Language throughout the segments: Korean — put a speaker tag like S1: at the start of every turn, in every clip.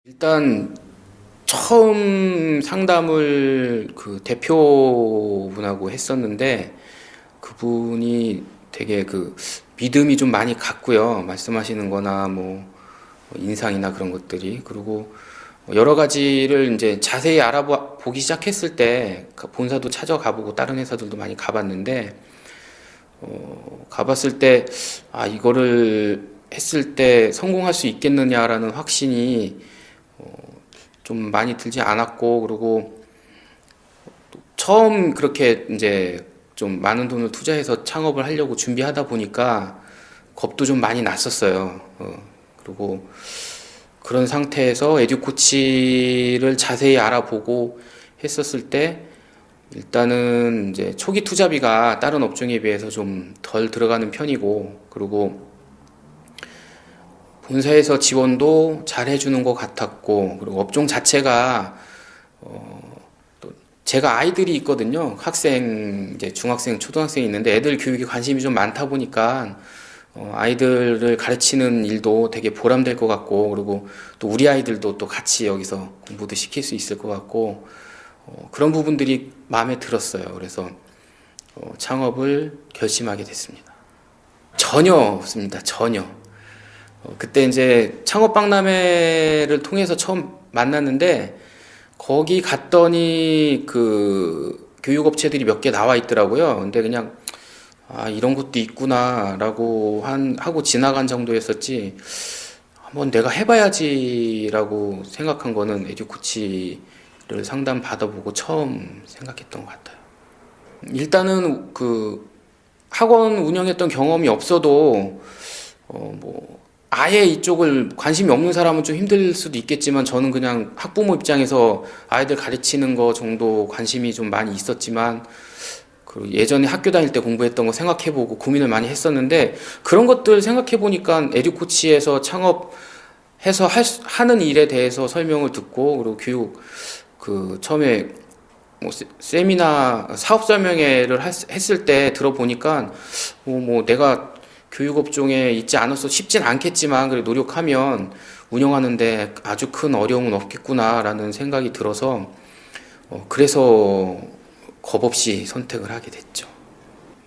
S1: 일단 처음 상담을 그 대표분하고 했었는데 그분이 되게 그 믿음이 좀 많이 갔고요. 말씀하시는 거나 뭐 인상이나 그런 것들이. 그리고 여러 가지를 이제 자세히 알아보기 시작했을 때 본사도 찾아가보고 다른 회사들도 많이 가봤는데 가봤을 때 이거를 했을 때 성공할 수 있겠느냐라는 확신이 좀 많이 들지 않았고, 그리고 처음 그렇게 이제 좀 많은 돈을 투자해서 창업을 하려고 준비하다 보니까 겁도 좀 많이 났었어요. 그리고 그런 상태에서 에듀코치를 자세히 알아보고 했었을 때 일단은 이제 초기 투자비가 다른 업종에 비해서 좀 덜 들어가는 편이고, 그리고 본사에서 지원도 잘 해주는 것 같았고, 그리고 업종 자체가 또 제가 아이들이 있거든요. 학생, 이제 중학생, 초등학생이 있는데 애들 교육에 관심이 좀 많다 보니까 아이들을 가르치는 일도 되게 보람될 것 같고, 그리고 또 우리 아이들도 또 같이 여기서 공부도 시킬 수 있을 것 같고, 그런 부분들이 마음에 들었어요. 그래서 창업을 결심하게 됐습니다. 전혀 없습니다. 전혀. 그때 이제 창업박람회를 통해서 처음 만났는데 거기 갔더니 그 교육업체들이 몇 개 나와 있더라고요. 근데 그냥 이런 것도 있구나라고 하고 지나간 정도였었지, 한번 내가 해봐야지라고 생각한 거는 에듀코치를 상담 받아보고 처음 생각했던 것 같아요. 일단은 그 학원 운영했던 경험이 없어도 뭐 아예 이쪽을 관심이 없는 사람은 좀 힘들 수도 있겠지만, 저는 그냥 학부모 입장에서 아이들 가르치는 거 정도 관심이 좀 많이 있었지만, 그 예전에 학교 다닐 때 공부했던 거 생각해보고 고민을 많이 했었는데, 그런 것들 생각해보니까 에듀코치에서 창업해서 하는 일에 대해서 설명을 듣고, 그리고 교육 그 처음에 뭐 세미나 사업 설명회를 했을 때 들어보니까 뭐 내가 교육업종에 있지 않아서 쉽진 않겠지만 그래 노력하면 운영하는데 아주 큰 어려움은 없겠구나라는 생각이 들어서 그래서 겁 없이 선택을 하게 됐죠.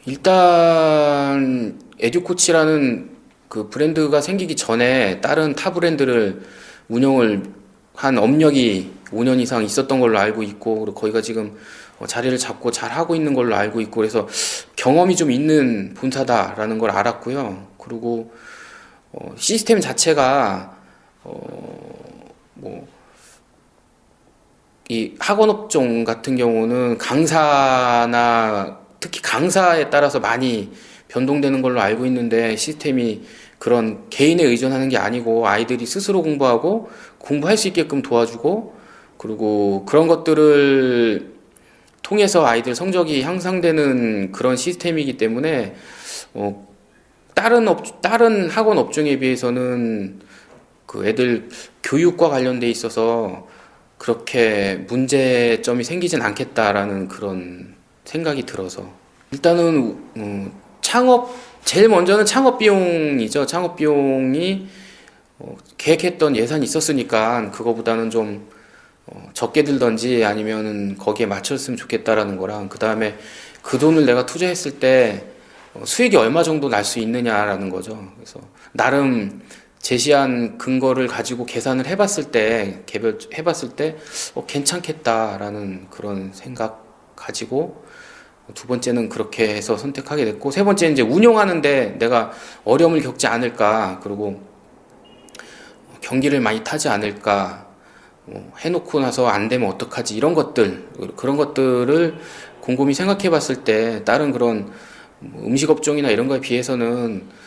S1: 일단 에듀코치라는 그 브랜드가 생기기 전에 다른 타 브랜드를 운영을 한 업력이 5년 이상 있었던 걸로 알고 있고, 그리고 거기가 지금 자리를 잡고 잘 하고 있는 걸로 알고 있고, 그래서 경험이 좀 있는 본사다라는 걸 알았고요. 그리고 시스템 자체가 뭐 이 학원 업종 같은 경우는 강사나 특히 강사에 따라서 많이 변동되는 걸로 알고 있는데, 시스템이 그런 개인에 의존하는 게 아니고 아이들이 스스로 공부하고 공부할 수 있게끔 도와주고, 그리고 그런 것들을 통해서 아이들 성적이 향상되는 그런 시스템이기 때문에 다른 학원 업종에 비해서는 그 애들 교육과 관련돼 있어서 그렇게 문제점이 생기진 않겠다라는 그런 생각이 들어서 일단은 제일 먼저는 창업 비용이죠. 창업 비용이 계획했던 예산이 있었으니까 그거보다는 좀 적게 들던지 아니면은 거기에 맞췄으면 좋겠다라는 거랑, 그 다음에 그 돈을 내가 투자했을 때 수익이 얼마 정도 날 수 있느냐라는 거죠. 그래서 나름 제시한 근거를 가지고 계산을 해봤을 때, 해봤을 때 괜찮겠다라는 그런 생각 가지고 두 번째는 그렇게 해서 선택하게 됐고, 세 번째는 이제 운영하는데 내가 어려움을 겪지 않을까, 그리고 경기를 많이 타지 않을까, 해놓고 나서 안 되면 어떡하지, 이런 것들, 그런 것들을 곰곰이 생각해 봤을 때 다른 그런 음식 업종이나 이런 거에 비해서는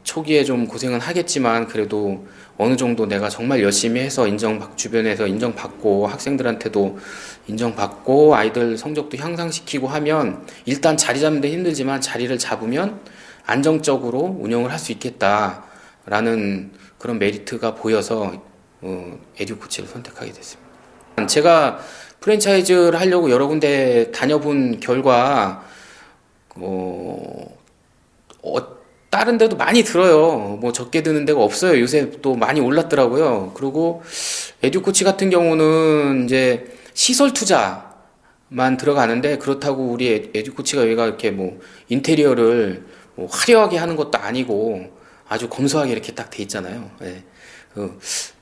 S1: 초기에 좀 고생은 하겠지만 그래도 어느 정도 내가 정말 열심히 해서 주변에서 인정받고 학생들한테도 인정받고 아이들 성적도 향상시키고 하면 일단 자리 잡는 데 힘들지만 자리를 잡으면 안정적으로 운영을 할 수 있겠다라는 그런 메리트가 보여서 에듀코치를 선택하게 됐습니다. 제가 프랜차이즈를 하려고 여러 군데 다녀본 결과 다른 데도 많이 들어요. 뭐 적게 드는 데가 없어요. 요새 또 많이 올랐더라고요. 그리고 에듀코치 같은 경우는 이제 시설 투자만 들어가는데, 그렇다고 우리 에듀코치가 여기가 이렇게 뭐 인테리어를 뭐 화려하게 하는 것도 아니고 아주 검소하게 이렇게 딱 돼 있잖아요. 예.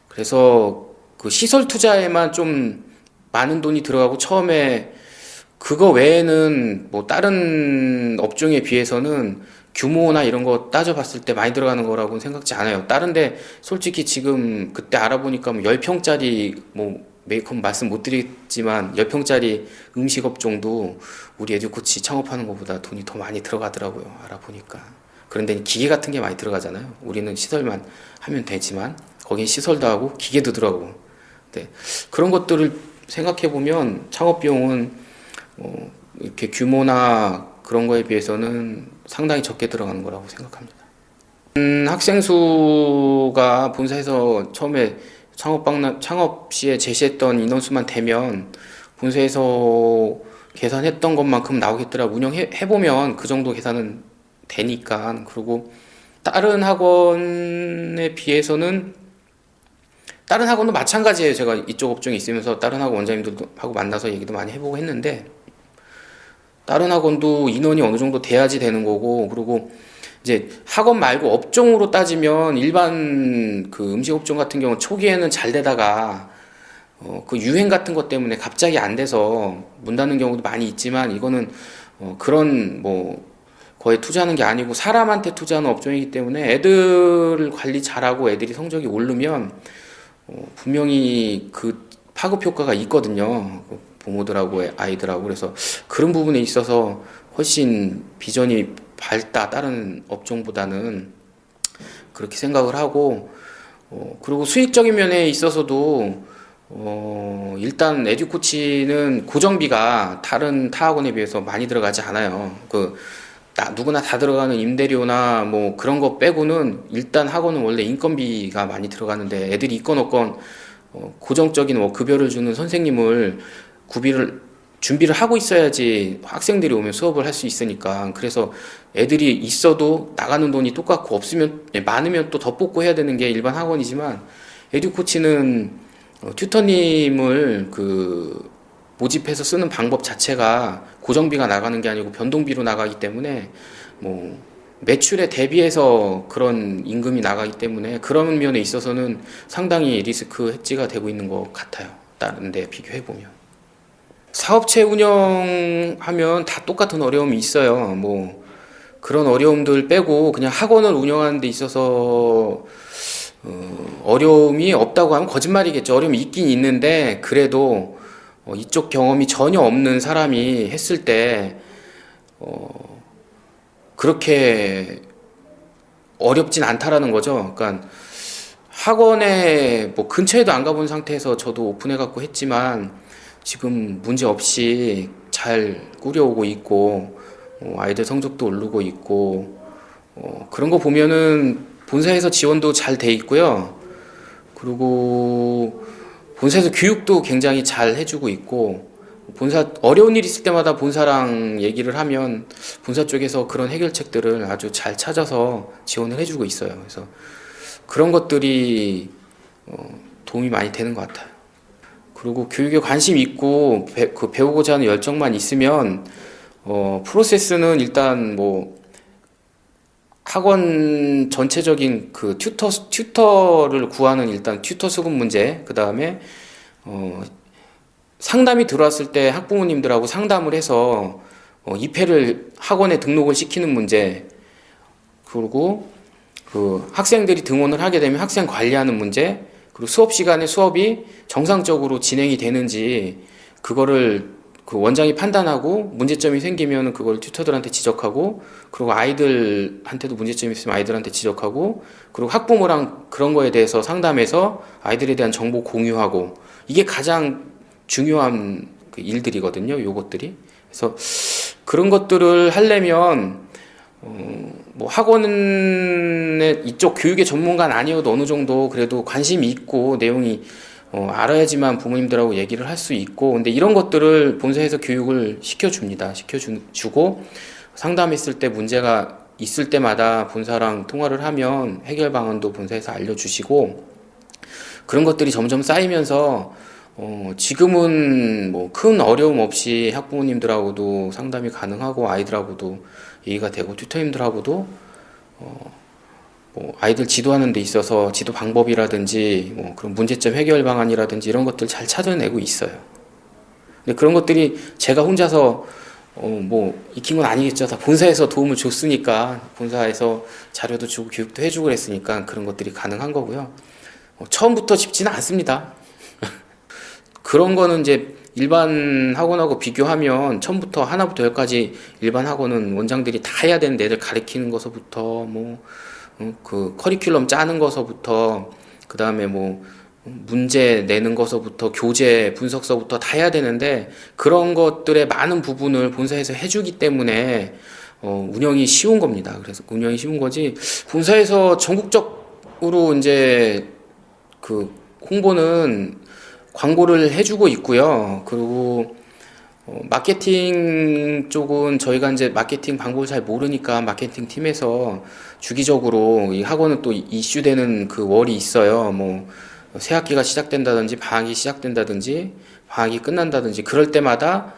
S1: 그래서 그 시설 투자에만 좀 많은 돈이 들어가고, 처음에 그거 외에는 뭐 다른 업종에 비해서는 규모나 이런 거 따져봤을 때 많이 들어가는 거라고는 생각지 않아요. 다른데 솔직히 지금 그때 알아보니까 뭐 10평짜리 뭐 메이크업 말씀 못 드리지만 10평짜리 음식업 종도 우리 에듀코치 창업하는 것보다 돈이 더 많이 들어가더라고요. 알아보니까. 그런데 기계 같은 게 많이 들어가잖아요. 우리는 시설만 하면 되지만 거긴 시설도 하고 기계도 들어가고. 네. 그런 것들을 생각해 보면 창업 비용은 이렇게 규모나 그런 거에 비해서는 상당히 적게 들어가는 거라고 생각합니다. 학생 수가 본사에서 처음에 창업 시에 제시했던 인원수만 되면 본사에서 계산했던 것만큼 나오겠더라. 운영해보면 그 정도 계산은 되니까. 그리고 다른 학원에 비해서는, 다른 학원도 마찬가지예요. 제가 이쪽 업종에 있으면서 다른 학원 원장님들하고 만나서 얘기도 많이 해보고 했는데, 다른 학원도 인원이 어느 정도 돼야지 되는 거고, 그리고 이제 학원 말고 업종으로 따지면 일반 그 음식 업종 같은 경우는 초기에는 잘 되다가 그 유행 같은 것 때문에 갑자기 안 돼서 문 닫는 경우도 많이 있지만, 이거는 그런 뭐 거의 투자하는 게 아니고 사람한테 투자하는 업종이기 때문에 애들 관리 잘하고 애들이 성적이 오르면 분명히 그 파급 효과가 있거든요. 부모들하고 아이들하고. 그래서 그런 부분에 있어서 훨씬 비전이 밝다, 다른 업종보다는. 그렇게 생각을 하고, 그리고 수익적인 면에 있어서도 일단 에듀코치는 고정비가 다른 타 학원에 비해서 많이 들어가지 않아요. 누구나 다 들어가는 임대료나 뭐 그런 거 빼고는 일단 학원은 원래 인건비가 많이 들어가는데, 애들이 있건 없건 고정적인 뭐 급여를 주는 선생님을 준비를 하고 있어야지 학생들이 오면 수업을 할 수 있으니까. 그래서 애들이 있어도 나가는 돈이 똑같고, 없으면 많으면 또 더 뽑고 해야 되는 게 일반 학원이지만, 에듀코치는 튜터님을 모집해서 쓰는 방법 자체가 고정비가 나가는 게 아니고 변동비로 나가기 때문에, 뭐 매출에 대비해서 그런 임금이 나가기 때문에 그런 면에 있어서는 상당히 리스크 해지가 되고 있는 것 같아요. 다른 데 비교해 보면. 사업체 운영하면 다 똑같은 어려움이 있어요. 뭐 그런 어려움들 빼고 그냥 학원을 운영하는 데 있어서 어려움이 없다고 하면 거짓말이겠죠. 어려움이 있긴 있는데, 그래도 이쪽 경험이 전혀 없는 사람이 했을 때 그렇게 어렵진 않다라는 거죠. 그러니까 학원에 뭐 근처에도 안 가본 상태에서 저도 오픈해 갖고 했지만 지금 문제 없이 잘 꾸려오고 있고, 아이들 성적도 오르고 있고, 그런 거 보면은 본사에서 지원도 잘 돼 있고요. 그리고 본사에서 교육도 굉장히 잘 해주고 있고, 본사 어려운 일 있을 때마다 본사랑 얘기를 하면 본사 쪽에서 그런 해결책들을 아주 잘 찾아서 지원을 해주고 있어요. 그래서 그런 것들이 도움이 많이 되는 것 같아요. 그리고 교육에 관심 있고 배우고자 하는 열정만 있으면 프로세스는 일단 뭐 학원 전체적인 그 튜터를 구하는 일단 튜터 수급 문제, 그 다음에 상담이 들어왔을 때 학부모님들하고 상담을 해서 입회를 학원에 등록을 시키는 문제, 그리고 그 학생들이 등원을 하게 되면 학생 관리하는 문제, 그리고 수업 시간에 수업이 정상적으로 진행이 되는지 그거를 그 원장이 판단하고, 문제점이 생기면 그걸 튜터들한테 지적하고, 그리고 아이들한테도 문제점이 있으면 아이들한테 지적하고, 그리고 학부모랑 그런 거에 대해서 상담해서 아이들에 대한 정보 공유하고, 이게 가장 중요한 그 일들이거든요. 요것들이. 그래서 그런 것들을 하려면 뭐 학원에 이쪽 교육의 전문가는 아니어도 어느 정도 그래도 관심이 있고 내용이 알아야지만 부모님들하고 얘기를 할 수 있고, 근데 이런 것들을 본사에서 교육을 시켜줍니다. 시켜주고 상담했을 때 문제가 있을 때마다 본사랑 통화를 하면 해결 방안도 본사에서 알려주시고, 그런 것들이 점점 쌓이면서 지금은 뭐 큰 어려움 없이 학부모님들하고도 상담이 가능하고, 아이들하고도 얘기가 되고, 튜터님들하고도 뭐 아이들 지도하는 데 있어서 지도 방법이라든지 뭐 그런 문제점 해결 방안이라든지 이런 것들 잘 찾아내고 있어요. 근데 그런 것들이 제가 혼자서 뭐 익힌 건 아니겠죠. 다 본사에서 도움을 줬으니까, 본사에서 자료도 주고 교육도 해주고 그랬으니까 그런 것들이 가능한 거고요. 처음부터 쉽지는 않습니다. 그런 거는 이제 일반 학원하고 비교하면 처음부터 하나부터 열까지 일반 학원은 원장들이 다 해야 되는데, 애들 가르치는 것서부터 뭐 그 커리큘럼 짜는 것서부터, 그 다음에 뭐 문제 내는 것서부터 교재 분석서부터 다 해야 되는데, 그런 것들의 많은 부분을 본사에서 해주기 때문에 운영이 쉬운 겁니다. 그래서 운영이 쉬운 거지, 본사에서 전국적으로 이제 그 홍보는 광고를 해주고 있고요. 그리고 마케팅 쪽은 저희가 이제 마케팅 방법을 잘 모르니까 마케팅 팀에서 주기적으로, 이 학원은 또 이슈되는 그 월이 있어요. 뭐 새 학기가 시작된다든지 방학이 시작된다든지 방학이 끝난다든지, 그럴 때마다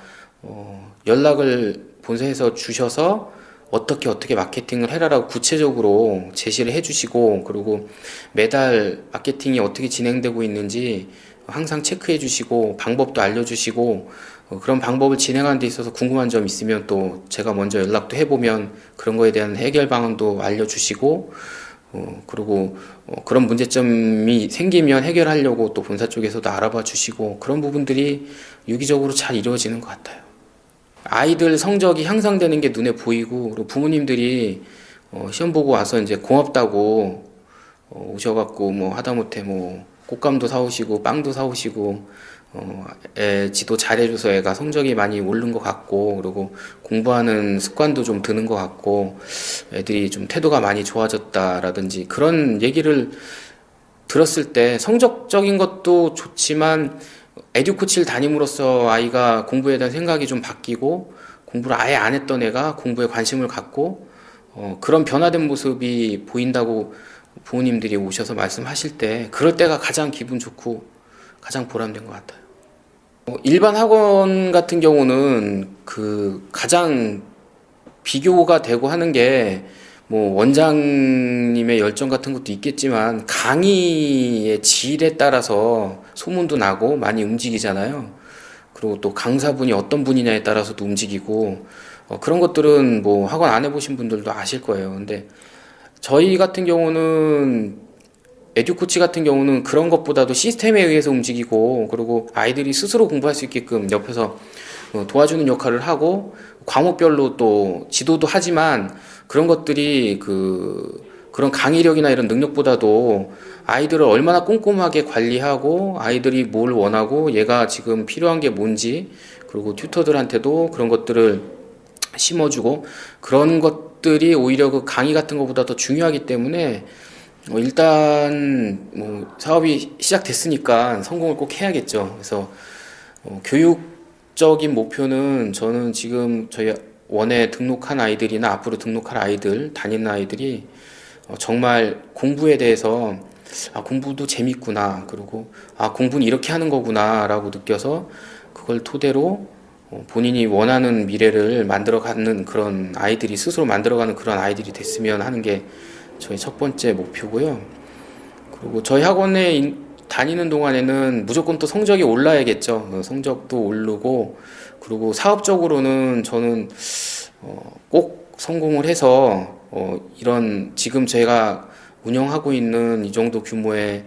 S1: 연락을 본사에서 주셔서 어떻게 마케팅을 해라라고 구체적으로 제시를 해주시고, 그리고 매달 마케팅이 어떻게 진행되고 있는지 항상 체크해 주시고 방법도 알려주시고, 그런 방법을 진행하는 데 있어서 궁금한 점 있으면 또 제가 먼저 연락도 해보면 그런 거에 대한 해결 방안도 알려주시고, 그리고 그런 문제점이 생기면 해결하려고 또 본사 쪽에서도 알아봐 주시고, 그런 부분들이 유기적으로 잘 이루어지는 것 같아요. 아이들 성적이 향상되는 게 눈에 보이고, 그리고 부모님들이 시험 보고 와서 이제 고맙다고 오셔갖고 뭐 하다못해 뭐 꽃감도 사오시고 빵도 사오시고, 애 지도 잘해줘서 애가 성적이 많이 오른 것 같고, 그리고 공부하는 습관도 좀 드는 것 같고, 애들이 좀 태도가 많이 좋아졌다라든지 그런 얘기를 들었을 때, 성적적인 것도 좋지만 에듀코치를 다님으로써 아이가 공부에 대한 생각이 좀 바뀌고, 공부를 아예 안 했던 애가 공부에 관심을 갖고 그런 변화된 모습이 보인다고 부모님들이 오셔서 말씀하실 때, 그럴 때가 가장 기분 좋고 가장 보람된 것 같아요. 일반 학원 같은 경우는 그 가장 비교가 되고 하는 게, 뭐 원장님의 열정 같은 것도 있겠지만 강의의 질에 따라서 소문도 나고 많이 움직이잖아요. 그리고 또 강사분이 어떤 분이냐에 따라서도 움직이고, 그런 것들은 뭐 학원 안 해보신 분들도 아실 거예요. 근데 저희 같은 경우는, 에듀코치 같은 경우는 그런 것보다도 시스템에 의해서 움직이고, 그리고 아이들이 스스로 공부할 수 있게끔 옆에서 도와주는 역할을 하고, 과목별로 또 지도도 하지만, 그런 것들이 그런 강의력이나 이런 능력보다도 아이들을 얼마나 꼼꼼하게 관리하고, 아이들이 뭘 원하고 얘가 지금 필요한 게 뭔지, 그리고 튜터들한테도 그런 것들을 심어주고, 그런 것들이 오히려 그 강의 같은 것보다 더 중요하기 때문에, 일단 뭐 사업이 시작됐으니까 성공을 꼭 해야겠죠. 그래서 교육적인 목표는, 저는 지금 저희 원에 등록한 아이들이나 앞으로 등록할 아이들, 다니는 아이들이 정말 공부에 대해서 공부도 재밌구나, 그리고 공부는 이렇게 하는 거구나 라고 느껴서, 그걸 토대로 본인이 원하는 미래를 만들어가는 그런 아이들이, 스스로 만들어가는 그런 아이들이 됐으면 하는 게 저희 첫 번째 목표고요. 그리고 저희 학원에 다니는 동안에는 무조건 또 성적이 올라야겠죠. 성적도 오르고, 그리고 사업적으로는 저는 꼭 성공을 해서 이런 지금 제가 운영하고 있는 이 정도 규모의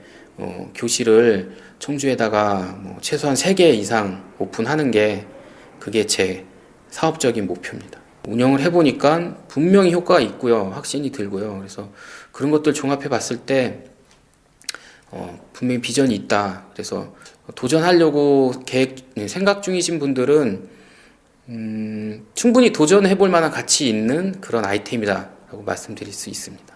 S1: 교실을 청주에다가 뭐 최소한 3개 이상 오픈하는 게, 그게 제 사업적인 목표입니다. 운영을 해보니까 분명히 효과가 있고요, 확신이 들고요. 그래서 그런 것들 종합해 봤을 때 분명히 비전이 있다. 그래서 도전하려고 생각 중이신 분들은 충분히 도전해 볼 만한 가치 있는 그런 아이템이다 라고 말씀드릴 수 있습니다.